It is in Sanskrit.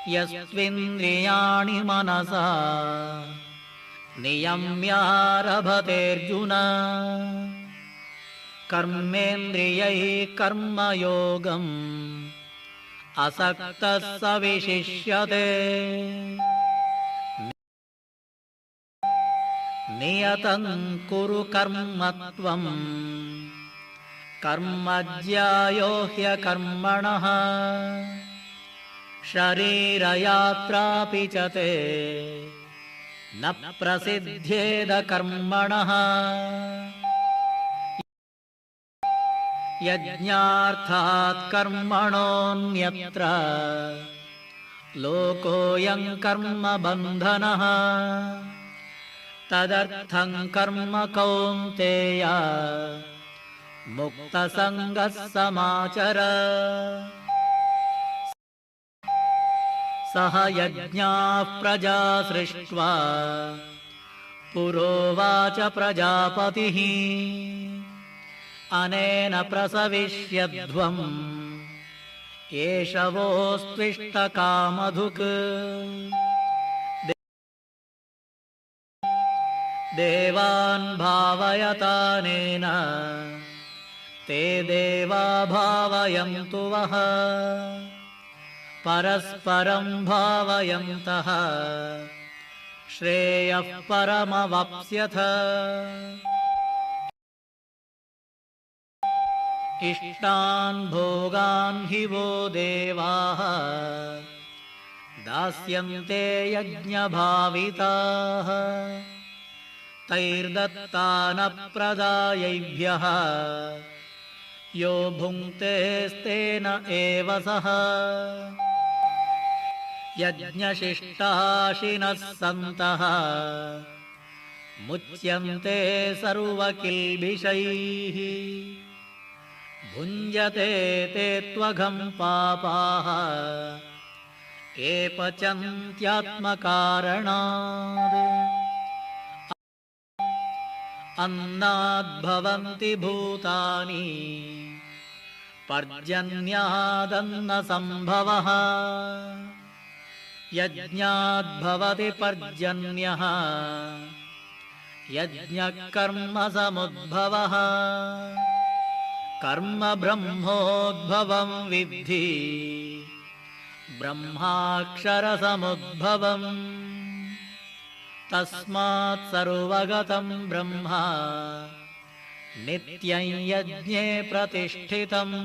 यस्त्विन्द्रियाणि मनसा नियम्यारभतेऽर्जुन कर्मेन्द्रियैः कर्मयोगम् असक्तः स विशिष्यते। नियतं कुरु कर्म त्वं कर्म ज्यायो ह्यकर्मणः शरीरयात्रापि च ते न प्रसिद्ध्येद कर्मणः। यज्ञार्थात् कर्मणोऽन्यत्र लोकोऽयं कर्म बन्धनः तदर्थं कर्म कौन्तेय मुक्तसङ्गः समाचर। सह यज्ञाः प्रजा सृष्ट्वा पुरोवाच प्रजापतिः अनेन प्रसविष्यध्वम् एष वोस्त्विष्टकामधुक्। देवान् भावयतानेन ते देवा भावयन्तु वः परस्परं भावयन्तः श्रेयः परमवाप्स्यथ। इष्टान् भोगान् हि वो देवाः दास्यन्ते यज्ञभाविताः तैर्दत्तानप्रदायैभ्यः यो भुङ्क्तेस्तेन एव सः। यज्ञशिष्टाशिनः सन्तः मुच्यन्ते सर्वकिल्बिषैः भुञ्जते ते त्वघं पापाः ये पचन्त्यात्मकारणात्। अन्नाद्भवन्ति भूतानि पर्जन्यादन्नसम्भवः यज्ञाद्भवति पर्जन्यः यज्ञकर्मसमुद्भवः। कर्म ब्रह्मोद्भवं विद्धि ब्रह्माक्षरसमुद्भवम् तस्मात् सर्वगतं ब्रह्म नित्यं यज्ञे प्रतिष्ठितम्।